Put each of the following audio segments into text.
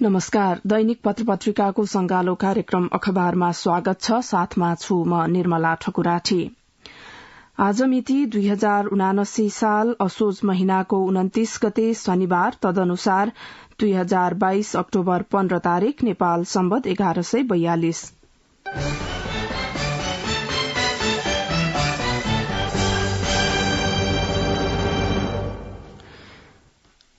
नमस्कार। दैनिक पत्रपत्रिकाको संगालो कार्यक्रम अखबारमा स्वागत छ। साथमा छु म निर्मला ठकुराठी। आज मिति 2079 साल असोज महिनाको 29 गते शनिबार, तदनुसार 2022 अक्टोबर 15 तारिक, नेपाल सम्वत 1142।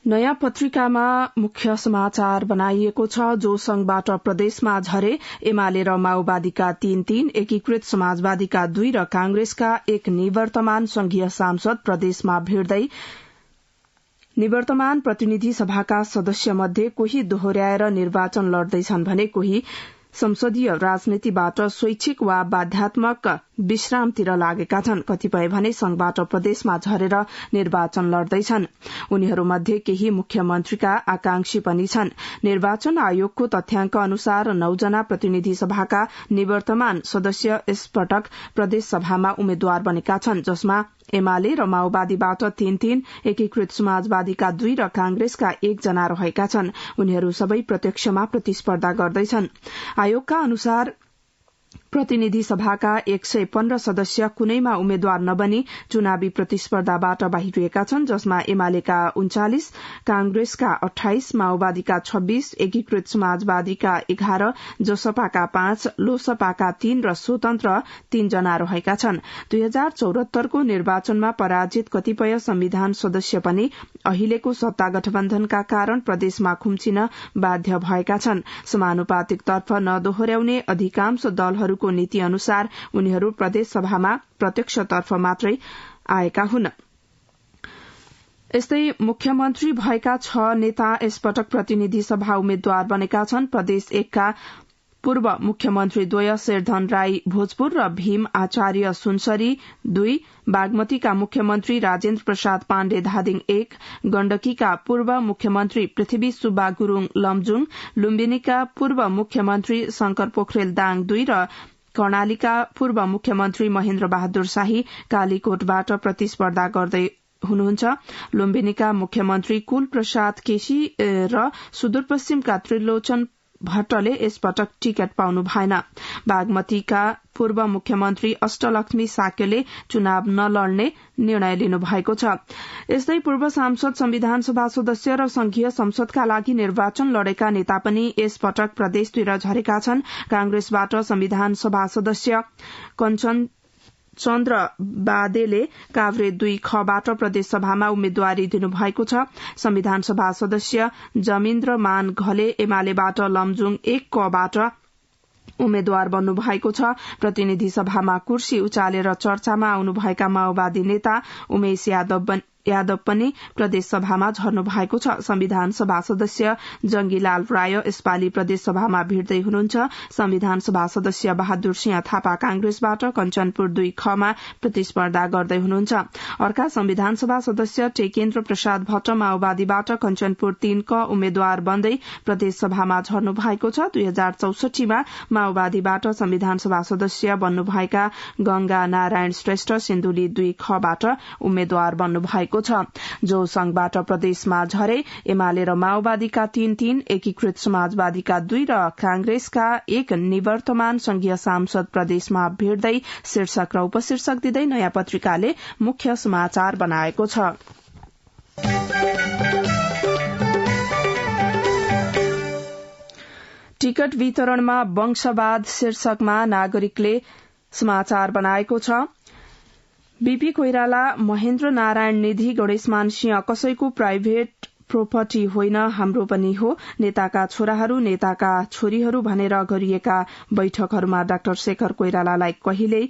नयाँ पत्रिकामा मुख्य समाचार बनाइएको छ। जोसंघबाट प्रदेशमा झरे एमाले र माओवादीका 3, एकीकृत समाजवादीका 2 र कांग्रेसका 1 निवर्तमान संघीय सांसद प्रदेशमा भिड्दै निवर्तमान प्रतिनिधि सभाका सदस्य मध्ये कोही दोहोर्याएर निर्वाचन लड्दैछन् भने कोही संसदीय राजनीतिबाट स्वैच्छिक वा बाध्यात्मक विश्रामतिर लागेका छन्। कतिपय भने संघबाट प्रदेशमा झरेर निर्वाचन लड्दैछन्। उनीहरूमध्ये केही मुख्यमन्त्रीका आकांक्षी पनि छन्। निर्वाचन आयोगको तथ्याङ्क अनुसार 9 जना प्रतिनिधि सभाका निवर्तमान सदस्य यसपटक प्रदेश सभामा उम्मेद्वार बनेका छन्, जसमा एमाले र माओवादीबाट 3, एकीकृत समाजवादीका 2 र कांग्रेसका 1 जना रहेका छन्। उनीहरू सबै प्रत्यक्षमा प्रतिस्पर्धा गर्दैछन्। आयोगका अनुसार प्रतिनिधि सभाका 115 सदस्य कुनैमा उम्मेद्वार नबनी चुनावी प्रतिस्पर्धाबाट बाहिरिएका छन्, जसमा एमालेका 39, कांग्रेसका 28, माओवादीका 26, एकीकृत समाजवादीका 11, जसपाका 5, लोसपाका 3 र स्वतन्त्र 3 जना रहेका छन्। 2074 को निर्वाचनमा पराजित कतिपय संविधान सदस्य पनि अहिलेको सत्ता गठबन्धनका कारण प्रदेशमा खुम्चिन बाध्य भएका छन्। समानुपातिक तर्फ नदोहोर्याउने अधिकांश दलहरूको नीति अनुसार उनीहरू प्रदेश सभामा प्रत्यक्षतर्फ मात्रै आएका हुन्। यस्तै मुख्यमन्त्री भएका 6 नेता यसपटक प्रतिनिधि सभा उम्मेद्वार बनेका छन्। प्रदेश 1 का पूर्व मुख्यमन्त्री द्वय शेरधन राई भोजपुर र भीम आचार्य सुनसरी 2, बागमतीका मुख्यमन्त्री राजेन्द्र प्रसाद पाण्डे धादिङ 1, गण्डकीका पूर्व मुख्यमन्त्री पृथ्वी सुब्बा गुरूङ लमजुङ, लुम्बिनीका पूर्व मुख्यमन्त्री शंकर पोखरेल दाङ 2 र कर्णालीका पूर्व मुख्यमन्त्री महेन्द्र बहादुर शाही कालीकोटबाट प्रतिस्पर्धा गर्दै हुनुहुन्छ। लुम्बिनीका मुख्यमन्त्री कुल प्रसाद केसी र सुदूरपश्चिमका त्रिलोचन भट्टले यसपटक टिकट पाउनु भएन। बागमतीका पूर्व मुख्यमन्त्री अष्टलक्ष्मी साक्यले चुनाव नलड्ने निर्णय लिनु भएको छ। यस्तै पूर्व सांसद, संविधान सभा सदस्य र संघीय संसदका लागि निर्वाचन लडेका नेता पनि यसपटक प्रदेशतिर झरेका छन्। कांग्रेसबाट संविधान सभा सदस्य कञ्चन चन्द्र बादेले काभ्रे 2 खबाट प्रदेश सभामा उम्मेद्वारी दिनुभएको छ। संविधान सभा सदस्य जमिन्द्र मान घले एमालेबाट लमजुङ 1 कबाट उम्मेद्वार बन्नु भएको छ। प्रतिनिधि सभामा कुर्सी उचालेर चर्चामा आउनुभएका माओवादी नेता उमेश यादव पनि प्रदेश सभामा झर्नु भएको छ। संविधान सभा सदस्य जंगीलाल राय यसपालि प्रदेश सभामा भिड्दै हुनुहुन्छ। संविधान सभा सदस्य बहादुर सिंह थापा कांग्रेसबाट कञ्चनपुर 2 खमा प्रतिस्पर्धा गर्दै हुनुहुन्छ। अर्का संविधान सभा सदस्य टेकेन्द्र प्रसाद भट्ट माओवादीबाट कञ्चनपुर 3 क उम्मेद्वार बन्दै प्रदेश सभामा झर्नु भएको छ। 2064 मा माओवादीबाट संविधान सभा सदस्य बन्नुभएका गंगा नारायण श्रेष्ठ सिन्धुली 2 खबाट उम्मेद्वार बन्नु भएको छ। जो संघबाट प्रदेशमा झरे एमाले र माओवादीका 3, एकीकृत समाजवादीका 2 र कांग्रेसका 1 निवर्तमान संघीय सांसद प्रदेशमा भिड्दै शीर्षक र उपशीर्षक दिँदै नयाँ पत्रिकाले मुख्य समाचार बनाएको छ। टिकट वितरणमा वंशवाद शीर्षकमा नागरिकले समाचार बनाएको छ। बीपी कोइराला, महेन्द्र नारायण निधि, गणेशमान सिंह कसैको प्राइभेट प्रोपर्टी होइन, हाम्रो पनि हो। नेताका छोराहरू, नेताका छोरीहरू भनेर गरिएका बैठकहरूमा डाक्टर शेखर कोइरालालाई कहिल्यै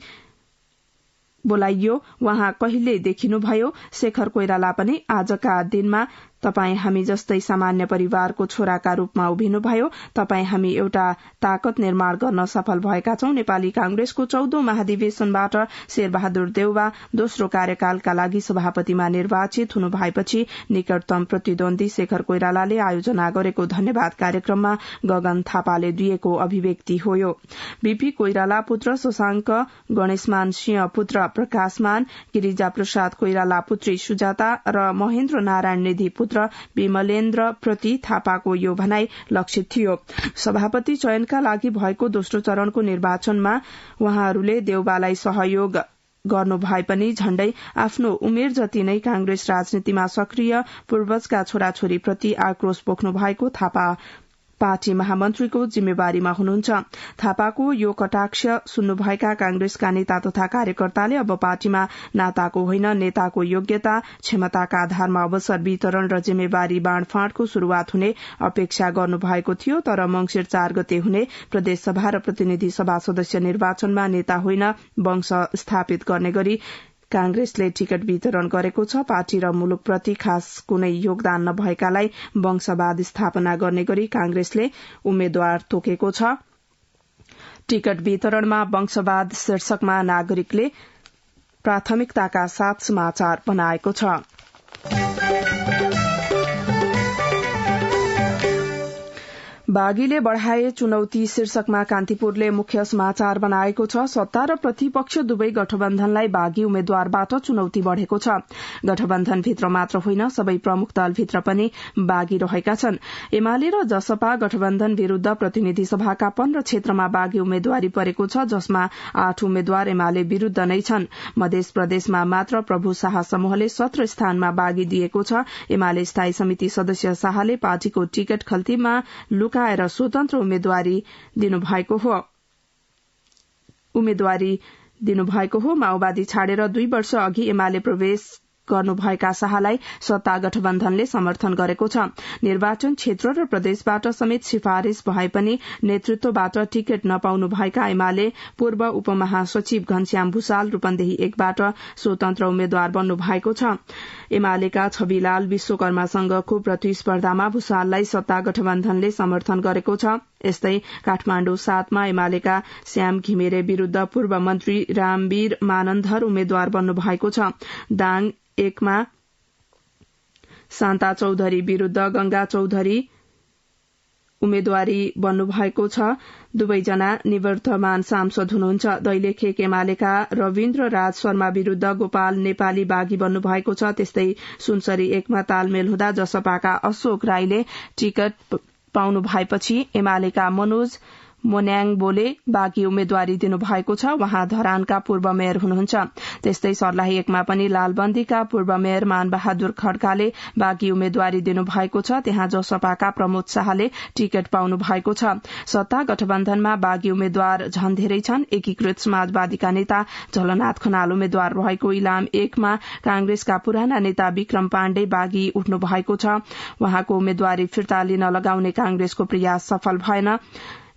बोलाइयो, उहाँ कहिले देखिनुभयो? शेखर कोइराला पनि आजका दिनमा तपाई हामी जस्तै सामान्य परिवारको छोराका रूपमा उभिनुभयो। तपाई हामी एउटा ताकत निर्माण गर्न सफल भएका छौं। नेपाली कांग्रेसको 14औं महाधिवेशनबाट शेरबहादुर देउवा दोस्रो कार्यकालका लागि सभापतिमा निर्वाचित हुनु भएपछि निकटतम प्रतिद्वन्दी शेखर कोइरालाले आयोजना गरेको धन्यवाद कार्यक्रममा गगन थापाले दिएको अभिव्यक्ति हो। बीपी कोइराला पुत्र शशांक, गणेशमान सिंह पुत्र प्रकाशमान, गिरिजा प्रसाद कोइराला पुत्री सुजाता र महेन्द्र नारायण निधि पुत्र मुखपात्र विमलेन्द्र प्रति थापाको यो भनाई लक्षित थियो। सभापति चयनका लागि भएको दोस्रो चरणको निर्वाचनमा उहाँहरूले देउबालाई सहयोग गर्नु भए पनि झण्डै आफ्नो उमेर जति नै कांग्रेस राजनीतिमा सक्रिय पूर्वजका छोराछोरीप्रति आक्रोश पोख्नु भएको थापा पार्टी महामन्त्रीको जिम्मेवारीमा हुनुहुन्छ। थापाको यो कटाक्ष सुन्नुभएका कांग्रेसका नेता तथा कार्यकर्ताले अब पार्टीमा नाताको होइन नेताको योग्यता क्षमताका आधारमा अवसर वितरण र जिम्मेवारी बाँडफाँडको शुरूआत हुने अपेक्षा गर्नुभएको थियो। तर मंसिर 4 गते हुने प्रदेशसभा र प्रतिनिधि सभा सदस्य निर्वाचनमा नेता होइन वंश स्थापित गर्ने गरी कांग्रेसले टिकट वितरण गरेको छ। पार्टी र मुलुकप्रति खास कुनै योगदान नभएकालाई वंशवाद स्थापना गर्ने गरी कांग्रेसले उम्मेद्वार तोकेको छ। टिकट वितरणमा वंशवाद शीर्षकमा नागरिकले प्राथमिकताका साथ समाचार बनाएको छ। बागीले बढ़ाए चुनौती शीर्षकमा कान्तिपुरले मुख्य समाचार बनाएको छ। सत्ता र प्रतिपक्ष दुवै गठबन्धनलाई बागी उम्मेद्वारबाट चुनौती बढ़ेको छ। गठबन्धनभित्र मात्र होइन सबै प्रमुख दलभित्र पनि बागी रहेका छन्। एमाले र जसपा गठबन्धन विरूद्ध प्रतिनिधि सभाका 15 क्षेत्रमा बागी उम्मेद्वारी परेको छ, जसमा 8 उम्मेद्वार एमाले विरूद्ध नै छन्। मध्य प्रदेशमा मात्र प्रभु शाह समूहले 17 स्थानमा बागी दिएको छ। एमाले स्थायी समिति सदस्य शाहले पार्टीको टिकट खल्तीमा लुकाएर स्वतन्त्र उम्मेद्वारी दिनुभएको हो। माओवादी छाडेर 2 वर्ष अघि एमाले प्रवेश गर्नुभएका शाहलाई सत्ता गठबन्धनले समर्थन गरेको छ। निर्वाचन क्षेत्र र प्रदेशबाट समेत सिफारिश भए पनि नेतृत्वबाट टिकट नपाउनु भएका एमाले पूर्व उपमहासचिव घनश्याम भूषाल रूपन्देही 1 बाट स्वतन्त्र उम्मेद्वार बन्नु भएको छ। एमालेका छविलाल विश्वकर्मासँगको प्रतिस्पर्धामा भूषाललाई सत्ता गठबन्धनले समर्थन गरेको छ। यस्तै काठमाण्डु 7 मा एमालेका श्याम घिमिरे विरूद्ध पूर्व मन्त्री रामवीर मानन्धर उम्मेद्वार बन्नु भएको छ। दाङ 1 मा शान्ता चौधरी विरूद्ध गंगा चौधरी उम्मेद्वारी बन्नु भएको छ। दुवैजना निवर्तमान सांसद हुनुहुन्छ। दैलेख 1 एमालेका रविन्द्र राज शर्मा विरूद्ध गोपाल नेपाली बागी बन्नु भएको छ। त्यस्तै सुनसरी 1 मा तालमेल हुँदा जसपाका अशोक राईले टिकट पाउनु भएपछि एमालेका मनोज मोन्याङबोले बागी उम्मेद्वारी दिनुभएको छ। उहाँ धरानका पूर्व मेयर हुनुहुन्छ। त्यस्तै सर्लाही 1 मा पनि लालबन्दीका पूर्व मेयर मानबहादुर खड्काले बागी उम्मेद्वारी दिनुभएको छ। त्यहाँ जसपाका प्रमोद शाहले टिकट पाउनु भएको छ। सत्ता गठबन्धनमा बागी उम्मेद्वार झन धेरै छन्। एकीकृत समाजवादीका नेता झलनाथ खनाल उम्मेद्वार रहेको इलाम 1 मा कांग्रेसका पुराना नेता विक्रम पाण्डे बागी उठ्नु भएको छ। उहाँको उम्मेद्वारी फिर्ता लिन लगाउने कांग्रेसको प्रयास सफल भएन।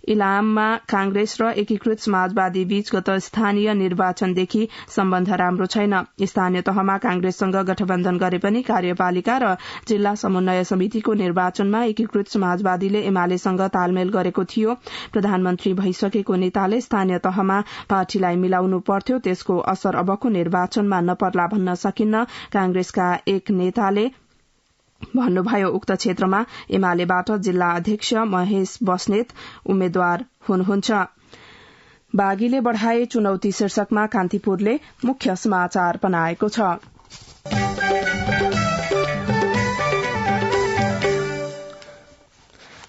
इलाममा कांग्रेस र एकीकृत समाजवादी बीच गत स्थानीय निर्वाचनदेखि सम्बन्ध राम्रो छैन। स्थानीय तहमा कांग्रेससँग गठबन्धन गरे पनि कार्यपालिका र जिल्ला समन्वय समितिको निर्वाचनमा एकीकृत समाजवादीले एमालेसँग तालमेल गरेको थियो। प्रधानमन्त्री भइसकेको नेताले स्थानीय तहमा पार्टीलाई मिलाउनु पर्थ्यो। त्यसको असर अबको निर्वाचनमा नपर्ला भन्न सकिन्न। कांग्रेसका एक नेताले भन्नुभयो। उक्त क्षेत्रमा एमालेबाट जिल्ला अध्यक्ष महेश बस्नेत उम्मेद्वार हुनुहुन्छ। बागीले बढ़ाए चुनौती शीर्षकमा कान्तिपुरले मुख्य समाचार बनाएको छ।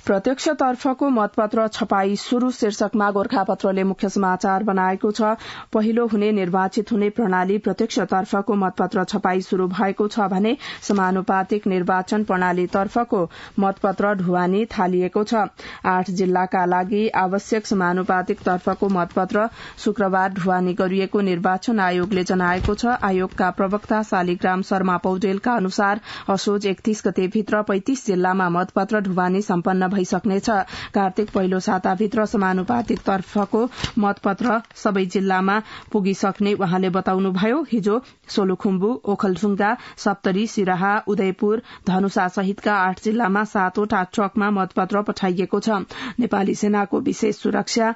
प्रत्यक्षतर्फको मतपत्र छपाई शुरू शीर्षकमा गोर्खापत्रले मुख्य समाचार बनाएको छ। पहिलो हुने निर्वाचित हुने प्रणाली प्रत्यक्षतर्फको मतपत्र छपाई शुरू भएको छ भने समानुपातिक निर्वाचन प्रणालीतर्फको मतपत्र ढुवानी थालिएको छ। 8 जिल्लाका लागि आवश्यक समानुपातिक तर्फको मतपत्र शुक्रबार ढुवानी गरिएको निर्वाचन आयोगले जनाएको छ। आयोगका प्रवक्ता शालिग्राम शर्मा पौडेलका अनुसार असोज 31 गते भित्र 35 जिल्लामा मतपत्र ढुवानी सम्पन्न भइसक्नेछ। कार्तिक पहिलो साताभित्र समानुपातिक तर्फको मतपत्र सबै जिल्लामा पुगिसक्ने उहाँले बताउनुभयो। हिजो सोलुखुम्बु, ओखलढुङ्गा, सप्तरी, सिराहा, उदयपुर, धनुषा सहितका 8 जिल्लामा 7 वटा ट्रकमा मतपत्र पठाइएको छ। नेपाली सेनाको विशेष सुरक्षा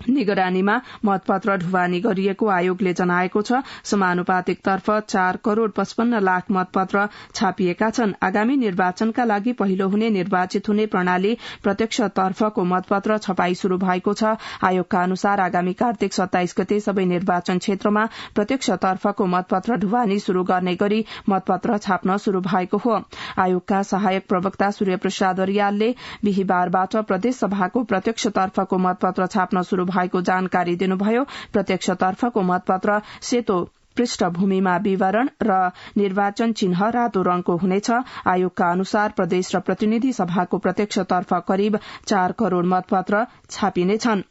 निगरानीमा मतपत्र ढुवानी गरिएको आयोगले जनाएको छ। समानुपातिक तर्फ 4 करोड़ 55 लाख मतपत्र छापिएका छन्। आगामी निर्वाचनका लागि पहिलो हुने निर्वाचित हुने प्रणाली प्रत्यक्ष तर्फको मतपत्र छपाई शुरू भएको छ। आयोगका अनुसार आगामी कार्तिक 27 गते सबै निर्वाचन क्षेत्रमा प्रत्यक्ष तर्फको मतपत्र ढुवानी शुरू गर्ने गरी मतपत्र छाप्न शुरू भएको हो। आयोगका सहायक प्रवक्ता सूर्य प्रसाद अर्यालले बिहिबारबाट प्रदेश सभाको प्रत्यक्ष तर्फको मतपत्र छाप्न शुरू भएको जानकारी दिनुभयो। प्रत्यक्ष तर्फको मतपत्र सेतो पृष्ठभूमिमा विवरण र निर्वाचन चिन्ह रातो रंगको हुनेछ। आयोगका अनुसार प्रदेश र प्रतिनिधि सभाको प्रत्यक्ष तर्फ करिब 4 करोड़ मतपत्र छापिनेछन्।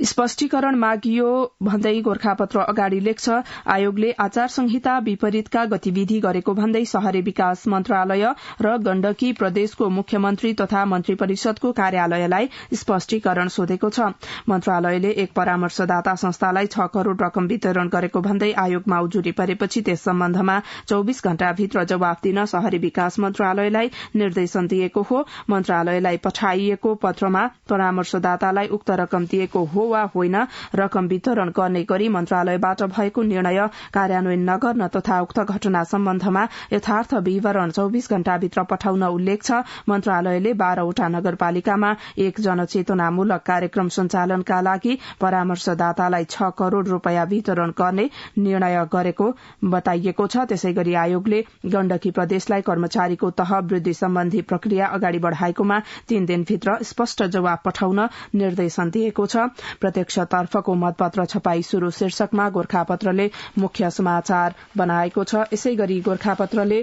स्पष्टीकरण मागियो भन्दै गोरखापत्र अगाडि लेख्छ। आयोगले आचार संहिता विपरीतका गतिविधि गरेको भन्दै शहरी विकास मन्त्रालय र गण्डकी प्रदेशको मुख्यमन्त्री तथा मन्त्री परिषदको कार्यालयलाई स्पष्टीकरण सोधेको छ। मन्त्रालयले एक परामर्शदाता संस्थालाई 6 करोड़ रकम वितरण गरेको भन्दै आयोगमा उजुरी परेपछि त्यस सम्बन्धमा 24 घण्टाभित्र जवाफ दिन शहरी विकास मन्त्रालयलाई निर्देशन दिएको हो। मन्त्रालयलाई पठाइएको पत्रमा परामर्शदातालाई उक्त रकम दिएको हो वा होइन रकम वितरण गर्ने गरी मन्त्रालयबाट भएको निर्णय कार्यान्वयन नगर्न तथा उक्त घटना सम्बन्धमा यथार्थ विवरण 24 घण्टाभित्र पठाउन उल्लेख छ। मन्त्रालयले 12 वटा नगरपालिकामा एक जनचेतनामूलक कार्यक्रम सञ्चालनका लागि परामर्शदातालाई 6 करोड़ रूपियाँ वितरण गर्ने निर्णय गरेको बताइएको छ। त्यसैगरी आयोगले गण्डकी प्रदेशलाई कर्मचारीको तह वृद्धि सम्बन्धी प्रक्रिया अगाडि बढ़ाएकोमा 3 दिनभित्र स्पष्ट जवाब पठाउन निर्देशन दिएको छ। प्रत्यक्ष तर्फको मतपत्र छपाई शुरू शीर्षकमा गोरखापत्रले मुख्य समाचार बनाएको छ। यसैगरी गोरखापत्रले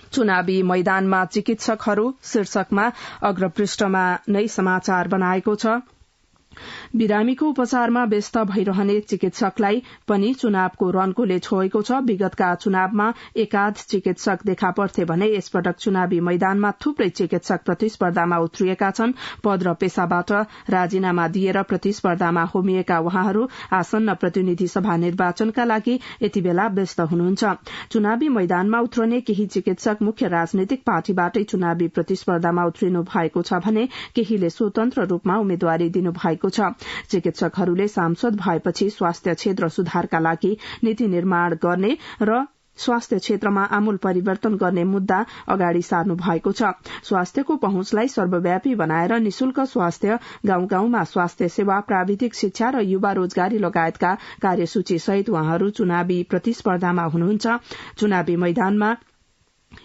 चुनावी मैदानमा चिकित्सकहरू शीर्षकमा अग्रपृष्ठमा नै समाचार बनाएको छ। बिरामीको उपचारमा व्यस्त भइरहने चिकित्सकलाई पनि चुनावको रन्कोले छोएको छ। विगतका चुनावमा एकाध चिकित्सक देखा पर्थे भने यसपटक चुनावी मैदानमा थुप्रै चिकित्सक प्रतिस्पर्धामा उत्रिएका छन्। पद र पेशाबाट राजीनामा दिएर प्रतिस्पर्धामा होमिएका उहाँहरू आसन्न प्रतिनिधि सभा निर्वाचनका लागि यति बेला व्यस्त हुनुहुन्छ। चुनावी मैदानमा उत्रने केही चिकित्सक मुख्य राजनैतिक पार्टीबाटै चुनावी प्रतिस्पर्धामा उत्रिनु भएको छ भने केहीले स्वतन्त्र रूपमा उम्मेद्वारी दिनु भएको छ। चिकित्सकहरूले सांसद भएपछि स्वास्थ्य क्षेत्र सुधारका लागि नीति निर्माण गर्ने र स्वास्थ्य क्षेत्रमा आमूल परिवर्तन गर्ने मुद्दा अगाडि सार्नु भएको छ। स्वास्थ्यको पहुँचलाई सर्वव्यापी बनाएर निशुल्क स्वास्थ्य, गाउँ गाउँमा स्वास्थ्य सेवा, प्राविधिक शिक्षा र युवा रोजगारी लगायतका कार्यसूची सहित उहाँहरू चुनावी प्रतिस्पर्धामा हुनुहुन्छ। चुनावी मैदानमा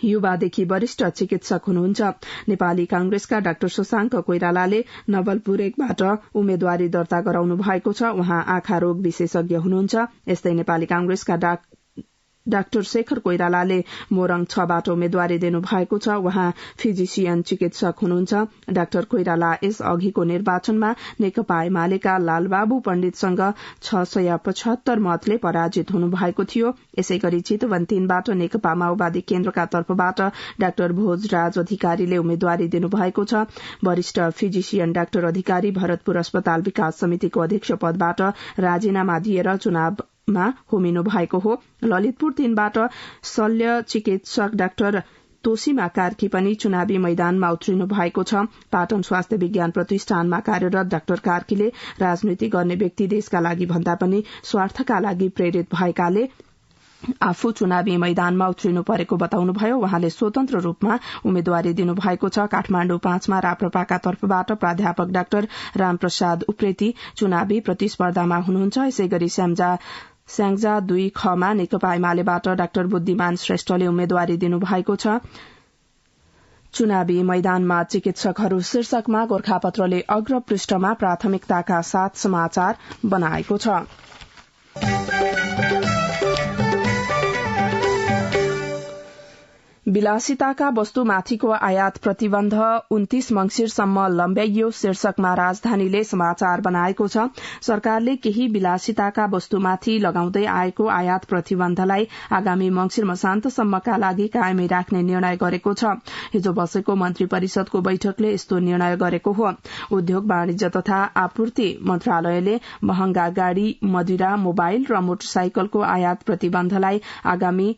युवादेखि वरिष्ठ चिकित्सक हुनुहुन्छ। नेपाली कांग्रेसका डाक्टर शशाङ्क कोइरालाले नवलपुर 1बाट उम्मेद्वारी दर्ता गराउनु भएको छ। उहाँ आँखा रोग विशेषज्ञ हुनुहुन्छ। यस्तै नेपाली कांग्रेसका डाक्टर शेखर कोइरालाले मोरङ 6बाट उम्मेद्वारी दिनु भएको छ। उहाँ फिजिशियन चिकित्सक हुनुहुन्छ। डाक्टर कोइराला यस अघिको निर्वाचनमा नेकपा एमालेका लालबाबु पण्डितसँग 675 मतले पराजित हुनु भएको थियो। यसैगरी चितवन 3बाट नेकपा माओवादी केन्द्रका तर्फबाट डाक्टर भोजराज अधिकारीले उम्मेद्वारी दिनुभएको छ। वरिष्ठ फिजिशियन डाक्टर अधिकारी भरतपुर अस्पताल विकास समितिको अध्यक्ष पदबाट राजीनामा दिएर चुनावमा होमिनु भएको हो। ललितपुर 3बाट शल्य चिकित्सक डाक्टर तोसीमा कार्की पनि चुनावी मैदानमा उत्रिनु भएको छ। पाटन स्वास्थ्य विज्ञान प्रतिष्ठानमा कार्यरत डाक्टर कार्कीले राजनीति गर्ने व्यक्ति देशका लागि भन्दा पनि स्वार्थका लागि प्रेरित भएकाले आफू चुनावी मैदानमा उत्रिनु परेको बताउनुभयो। उहाँले स्वतन्त्र रूपमा उम्मेद्वारी दिनुभएको छ। काठमाण्डु 5मा राप्रपाका तर्फबाट प्राध्यापक डाक्टर रामप्रसाद उप्रेती चुनावी प्रतिस्पर्धामा हुनुहुन्छ। यसैगरी स्याङ्जा 2 खमा नेकपा एमालेबाट डाक्टर बुद्धिमान श्रेष्ठले उम्मेद्वारी दिनुभएको छ। चुनावी मैदानमा चिकित्सकहरू शीर्षकमा गोरखापत्रले अग्रपृष्ठमा प्राथमिकताका साथ समाचार बनाएको छ। विलासिताका वस्तुमाथिको आयात प्रतिबन्ध 29 मंगिरसम्म लम्ब्याइयो शीर्षकमा राजधानीले समाचार बनाएको छ। सरकारले केही विलासिताका वस्तुमाथि लगाउँदै आएको आयात प्रतिबन्धलाई आगामी मंगिर मसान्तसम्मका लागि कायमै राख्ने निर्णय गरेको छ। हिजो बसेको मन्त्री परिषदको बैठकले यस्तो निर्णय गरेको हो। उद्योग वाणिज्य तथा आपूर्ति मन्त्रालयले महँगा गाड़ी, मदिरा, मोबाइल र मोटरसाइकलको आयात प्रतिबन्धलाई आगामी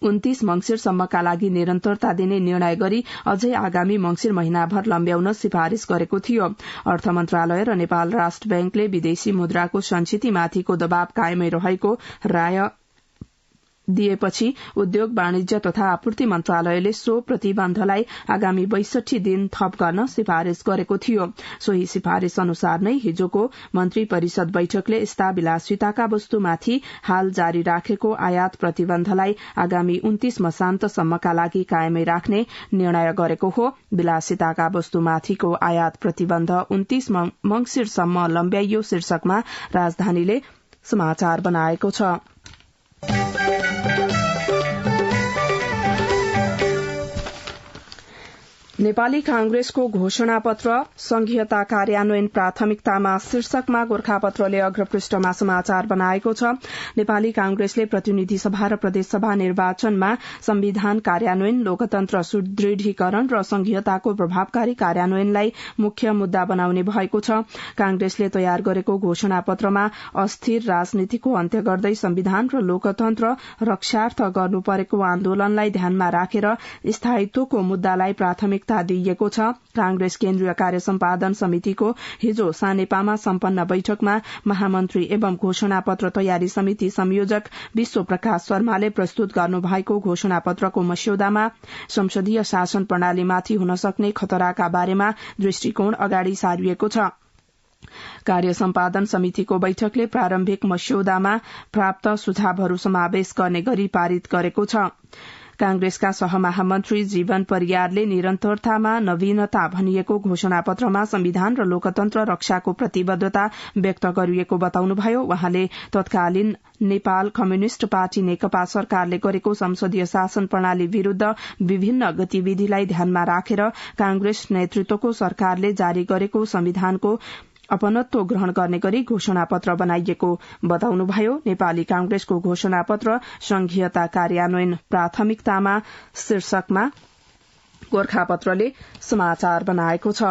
29 मंगिरसम्मका लागि निरन्तरता दिने निर्णय गरी अझै आगामी मंगिर महिनाभर लम्ब्याउन सिफारिश गरेको थियो। अर्थ मन्त्रालय र नेपाल राष्ट्र बैंकले विदेशी मुद्राको संचितिमाथिको दबाव कायमै रहेको राय दिएपछि उद्योग वाणिज्य तथा आपूर्ति मन्त्रालयले सो प्रतिबन्धलाई आगामी 62 दिन थप गर्न सिफारिश गरेको थियो। सोही सिफारिश अनुसार नै हिजोको मन्त्री परिषद बैठकले यस्ता विलासिताका वस्तुमाथि हाल जारी राखेको आयात प्रतिबन्धलाई आगामी 29 मसान्तसम्मका लागि कायमै राख्ने निर्णय गरेको हो। विलासिताका वस्तुमाथिको आयात प्रतिबन्ध 29 मंगिरसम्म लम्ब्याइयो शीर्षकमा राजधानीले समाचार बनाएको छ। नेपाली कांग्रेसको घोषणापत्र संघीयता कार्यान्वयन प्राथमिकतामा शीर्षकमा गोर्खापत्रले अग्रपृष्ठमा समाचार बनाएको छ। नेपाली कांग्रेसले प्रतिनिधि सभा र प्रदेशसभा निर्वाचनमा संविधान कार्यान्वयन, लोकतन्त्र सुदृढीकरण र संघीयताको प्रभावकारी कार्यान्वयनलाई मुख्य मुद्दा बनाउने भएको छ। कांग्रेसले तयार गरेको घोषणापत्रमा अस्थिर राजनीतिको अन्त्य गर्दै संविधान र लोकतन्त्र रक्षार्थ गर्नु परेको आन्दोलनलाई ध्यानमा राखेर स्थायित्वको मुद्दालाई प्राथमिकता दिइएको छ। कांग्रेस केन्द्रीय कार्य सम्पादन समितिको हिजो सानेपामा सम्पन्न बैठकमा महामन्त्री एवं घोषणापत्र तयारी समिति संयोजक विश्व प्रकाश शर्माले प्रस्तुत गर्नुभएको घोषणापत्रको मस्यौदामा संसदीय शासन प्रणालीमाथि हुन सक्ने खतराका बारेमा दृष्टिकोण अगाडि सारिएको छ। कार्य सम्पादन समितिको बैठकले प्रारम्भिक मस्यौदामा प्राप्त सुझावहरू समावेश गर्ने गरी पारित गरेको छ। कांग्रेसका सहमहामन्त्री जीवन परियारले निरन्तरतामा नवीनता भनिएको घोषणापत्रमा संविधान र लोकतन्त्र रक्षाको प्रतिबद्धता व्यक्त गरिएको बताउनुभयो। वहाँले तत्कालीन नेपाल कम्युनिष्ट पार्टी नेकपा सरकारले गरेको संसदीय शासन प्रणाली विरूद्ध विभिन्न गतिविधिलाई ध्यानमा राखेर कांग्रेस नेतृत्वको सरकारले जारी गरेको संविधानको अपनत्व ग्रहण गर्ने गरी घोषणापत्र बनाइएको बताउनुभयो। नेपाली कांग्रेसको घोषणापत्र संघीयता कार्यान्वयन प्राथमिकतामा शीर्षकमा गोर्खापत्रले समाचार बनाएको छ।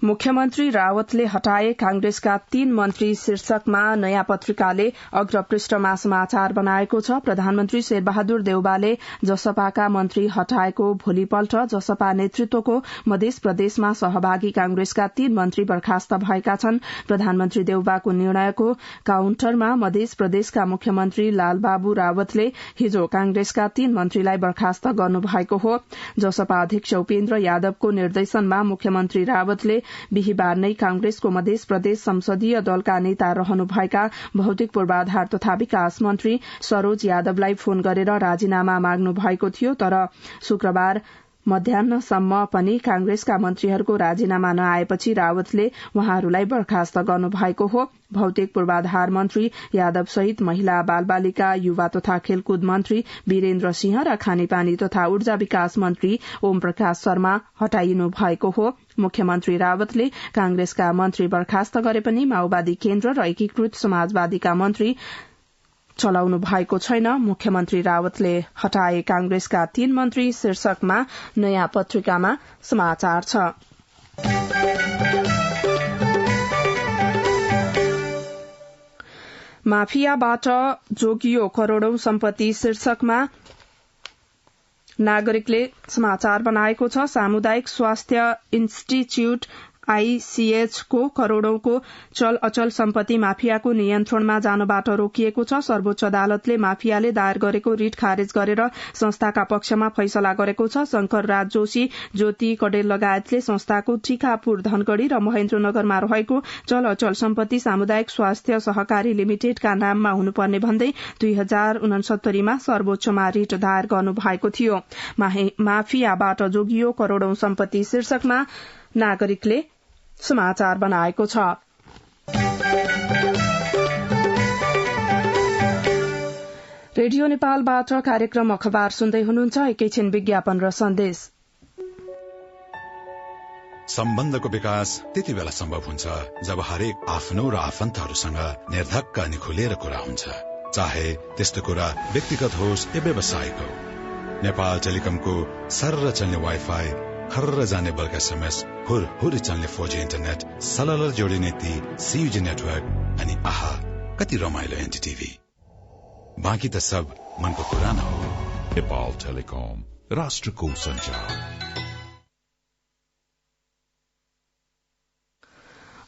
मुख्यमन्त्री रावतले हटाए कांग्रेसका 3 मन्त्री शीर्षकमा नयाँ पत्रिकाले अग्रपृष्ठमा समाचार बनाएको छ। प्रधानमन्त्री शेरबहादुर देउवाले जसपाका मन्त्री हटाएको भोलिपल्ट जसपा नेतृत्वको मध्य प्रदेशमा सहभागी कांग्रेसका 3 मन्त्री बर्खास्त भएका छन्। प्रधानमन्त्री देउवाको निर्णयको काउन्टरमा मध्य प्रदेशका मुख्यमन्त्री लालबाबु रावतले हिजो कांग्रेसका 3 मन्त्रीलाई बर्खास्त गर्नुभएको हो। जसपा अध्यक्ष उपेन्द्र यादवको निर्देशनमा मुख्यमन्त्री रावतले बिहिबार नै कांग्रेसको मध्य प्रदेश संसदीय दलका नेता रहनुभएका भौतिक पूर्वाधार तथा विकास मन्त्री सरोज यादवलाई फोन गरेर राजीनामा माग्नु भएको थियो। तर शुक्रबार मध्याह्नसम्म पनि कांग्रेसका मन्त्रीहरूको राजीनामा नआएपछि रावतले उहाँहरूलाई बर्खास्त गर्नुभएको हो। भौतिक पूर्वाधार मन्त्री यादव सहित महिला बालबालिका युवा तथा खेलकुद मन्त्री वीरेन्द्र सिंह र खानेपानी तथा ऊर्जा विकास मन्त्री ओम प्रकाश शर्मा हटाइनु भएको हो। मुख्यमन्त्री रावतले कांग्रेसका मन्त्री बर्खास्त गरे पनि माओवादी केन्द्र र एकीकृत समाजवादीका मन्त्री चलाउनु भएको छैन। मुख्यमन्त्री रावतले हटाए कांग्रेसका 3 मन्त्री शीर्षकमा नयाँ पत्रिकामा समाचार छ। माफियाबाट जोगियो करोड़ौं सम्पत्ति शीर्षकमा नागरिकले समाचार बनाएको छ। सामुदायिक स्वास्थ्य इन्स्टिच्यूट आईसीएच को करोड़ौंको चल अचल सम्पत्ति माफियाको नियन्त्रणमा जानबाट रोकिएको छ। सर्वोच्च अदालतले माफियाले दायर गरेको रिट खारेज गरेर संस्थाका पक्षमा फैसला गरेको छ। शंकर राज जोशी, ज्योति कडेल लगायतले संस्थाको टिकापुर, धनगढ़ी र महेन्द्रनगरमा रहेको चल अचल सम्पत्ति सामुदायिक स्वास्थ्य सहकारी लिमिटेडका नाममा हुनुपर्ने भन्दै 2069 मा सर्वोच्चमा रिट दायर गर्नु भएको थियो। माफियाबाट जोगियो करोड़ौं सम्पत्ति शीर्षकमा नागरिकले समाचार बनाएको छ। रेडियो नेपालबाट कार्यक्रम अखबार सुन्दै हुनुहुन्छ। एकैछिन विज्ञापन र सन्देश। सम्बन्धको विकास त्यति बेला सम्भव हुन्छ जब हरेक आफ्नो र आफन्तहरूसँग निर्धक्क अनि खुलेर कुरा हुन्छ, चाहे त्यस्तो कुरा व्यक्तिगत होस् या व्यावसायिक हो। नेपाल टेलिकमको सर्र चल्ने वाइफाई, खर्र जाने बल्क एसएमएस, हुरहुरी चल्ने 4G इन्टरनेट, सलल जोडिने ती CUG नेटवर्क अनि आहा कति रमाइलो एनडीटीभी। बाँकी त सब मनको कुरा न हो। नेपाल टेलिकम, राष्ट्रको संचार।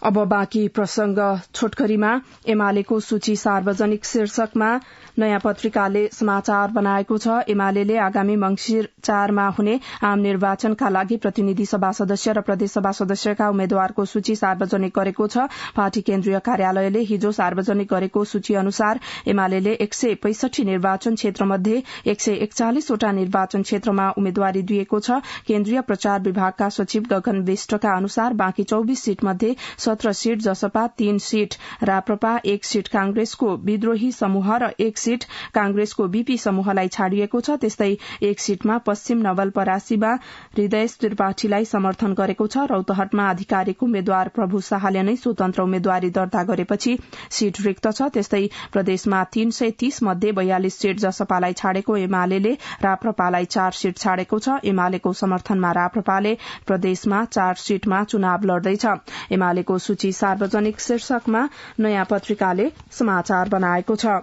अब बाँकी प्रसंग छोटकरीमा। एमालेको सूची सार्वजनिक शीर्षकमा नयाँ पत्रिकाले समाचार बनाएको छ। एमाले आगामी मंगिर 4 मा हुने आम निर्वाचनका लागि प्रतिनिधि सभा सदस्य र प्रदेश सभा सदस्यका उम्मेद्वारको सूची सार्वजनिक गरेको छ। पार्टी केन्द्रीय कार्यालयले हिजो सार्वजनिक गरेको सूची अनुसार एमाले 165 निर्वाचन क्षेत्र मध्ये 141 वटा निर्वाचन क्षेत्रमा उम्मेद्वारी दिएको छ। केन्द्रीय प्रचार विभागका सचिव गगन विष्टका अनुसार बाँकी 24 सीट मध्ये 17 seat Jaspa, 3 seat Raprapa, 1 seat कांग्रेसको विद्रोही समूह र 1 सीट कांग्रेसको बीपी समूहलाई छाडिएको छ। त्यस्तै 1 सीटमा पश्चिम नवलपरासीमा हृदय त्रिपाठीलाई समर्थन गरेको छ। रौतहटमा आधिकारिक उम्मेद्वार प्रभु शाहले नै स्वतन्त्र उम्मेद्वारी दर्ता गरेपछि सीट रिक्त छ। त्यस्तै प्रदेशमा 330 मध्ये 42 सीट जसपालाई छाडेको एमाले राप्रपालाई 4 सीट छाडेको छ। एमालेको समर्थनमा राप्रपाले प्रदेशमा 4 सीटमा चुनाव लड्दैछ। एमालेको सूची सार्वजनिक शीर्षकमा नयाँ पत्रिकाले समाचार बनाएको छ।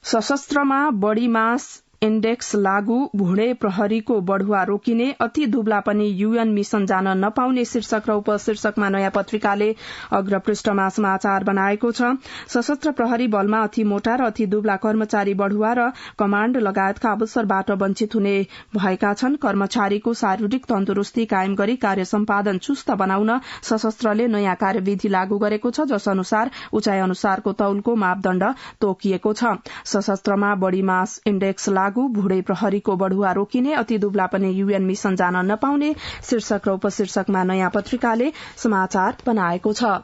सशस्त्रमा बढ़ी मास इण्डेक्स लागू, भुडे प्रहरीको बढ़ुवा रोकिने, अति दुब्ला पनि यूएन मिशन जान नपाउने शीर्षक र उपशीर्षकमा नयाँ पत्रिकाले अग्रपृष्ठमा समाचार बनाएको छ। सशस्त्र प्रहरी बलमा अति मोटा र अति दुब्ला कर्मचारी बढ़ुवा र कमाण्ड लगायतका अवसरबाट वञ्चित हुने भएका छन्। कर्मचारीको शारीरिक तन्दुरूस्ती कायम गरी कार्य सम्पादन चुस्त बनाउन सशस्त्रले नयाँ कार्यविधि लागू गरेको छ, जस अनुसार उचाइ अनुसारको तौलको मापदण्ड तोकिएको छ। सशस्त्रमा बढ़ी मास इण्डेक्स लागू, भुडे प्रहरीको बढ़ुवा रोकिने, अति दुब्ला पनि यूएन मिशन जान नपाउने शीर्षक र उपशीर्षकमा नयाँ पत्रिकाले समाचार बनाएको छ।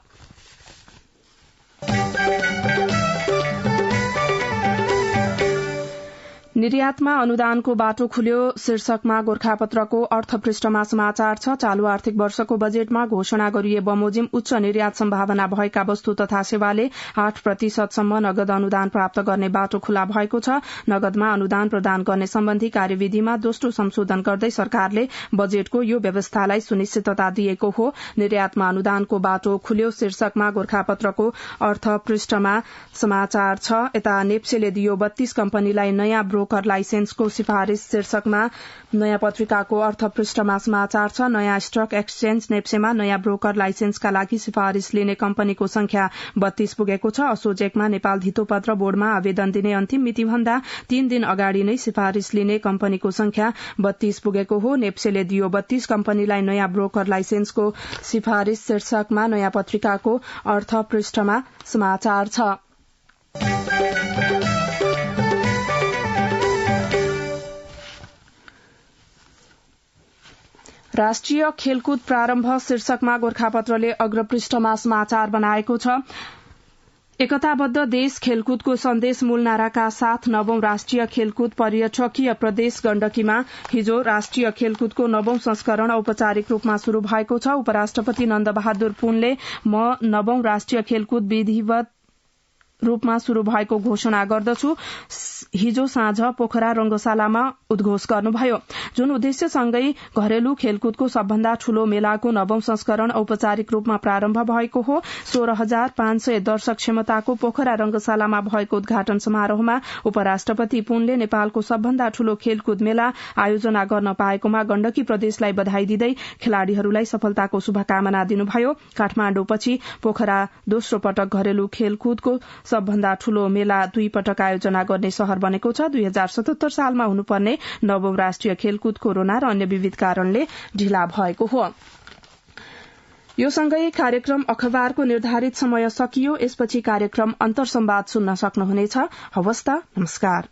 निर्यातमा अनुदानको बाटो खुल्यो शीर्षकमा गोरखापत्रको अर्थपृष्ठमा समाचार छ। चालू आर्थिक वर्षको बजेटमा घोषणा गरिए बमोजिम उच्च निर्यात सम्भावना भएका वस्तु तथा सेवाले 8% सम्म नगद अनुदान प्राप्त गर्ने बाटो खुला भएको छ। नगदमा अनुदान प्रदान गर्ने सम्बन्धी कार्यविधिमा दोस्रो संशोधन गर्दै सरकारले बजेटको यो व्यवस्थालाई सुनिश्चितता दिएको हो। निर्यातमा अनुदानको बाटो खुल्यो शीर्षकमा गोरखापत्रको अर्थपृष्ठमा समाचार छ। यता नेप्सेले दियो 32 कम्पनीलाई नयाँ ब्रोकर लाइसेन्सको सिफारिश शीर्षकमा नयाँ पत्रिकाको अर्थपृष्ठमा समाचार छ। नयाँ स्टक एक्सचेन्ज नेप्सेमा नयाँ ब्रोकर लाइसेन्सका लागि सिफारिश लिने कम्पनीको संख्या 32 पुगेको छ। असोजेकमा नेपाल धितोपत्र बोर्डमा आवेदन दिने अन्तिम मिति भन्दा 3 दिन अगाडि नै सिफारिश लिने कम्पनीको संख्या 32 पुगेको हो। नेप्सेले दियो 32 कम्पनीलाई नयाँ ब्रोकर लाइसेन्सको सिफारिश शीर्षकमा नयाँ पत्रिकाको अर्थपृष्ठमा समाचार छ। राष्ट्रिय खेलकुद प्रारम्भ शीर्षकमा गोरखापत्रले अग्रपृष्ठमा समाचार बनाएको छ। एकताबद्ध देश खेलकुदको सन्देश मूल नाराका साथ 9औं राष्ट्रिय खेलकुद पर्यटकीय प्रदेश गण्डकीमा हिजो राष्ट्रिय खेलकुदको 9औं संस्करण औपचारिक रूपमा शुरू भएको छ। उपराष्ट्रपति नन्दबहादुर पुनले 9औं राष्ट्रिय खेलकुद विधिवत रूपमा शुरू भएको घोषणा गर्दछु हिजो साँझ पोखरा रंगशालामा उद्घोष गर्नुभयो। जुन उद्देश्यसँगै घरेलु खेलकुदको सबभन्दा ठूलो मेलाको 9औं संस्करण औपचारिक रूपमा प्रारम्भ भएको हो। 16,500 दर्शक क्षमताको पोखरा रंगशालामा भएको उद्घाटन समारोहमा उपराष्ट्रपति पुनले नेपालको सबभन्दा ठूलो खेलकुद मेला आयोजना गर्न पाएकोमा गण्डकी प्रदेशलाई बधाई दिँदै खेलाड़ीहरूलाई सफलताको शुभकामना दिनुभयो। काठमाण्डुपछि पोखरा दोस्रो पटक घरेलु खेलकुदको सबभन्दा ठूलो मेला 2 पटक आयोजना गर्ने शहर बनेको छ। 2077 सालमा हुनुपर्ने 9औं राष्ट्रिय खेलकुद कोरोना र अन्य विविध कारणले ढिला भएको हो। यो सँगै कार्यक्रम अखबारको निर्धारित समय सकियो। यसपछि कार्यक्रम अन्तर्संवाद सुन्न सक्नुहुनेछ। हवस् त, नमस्कार।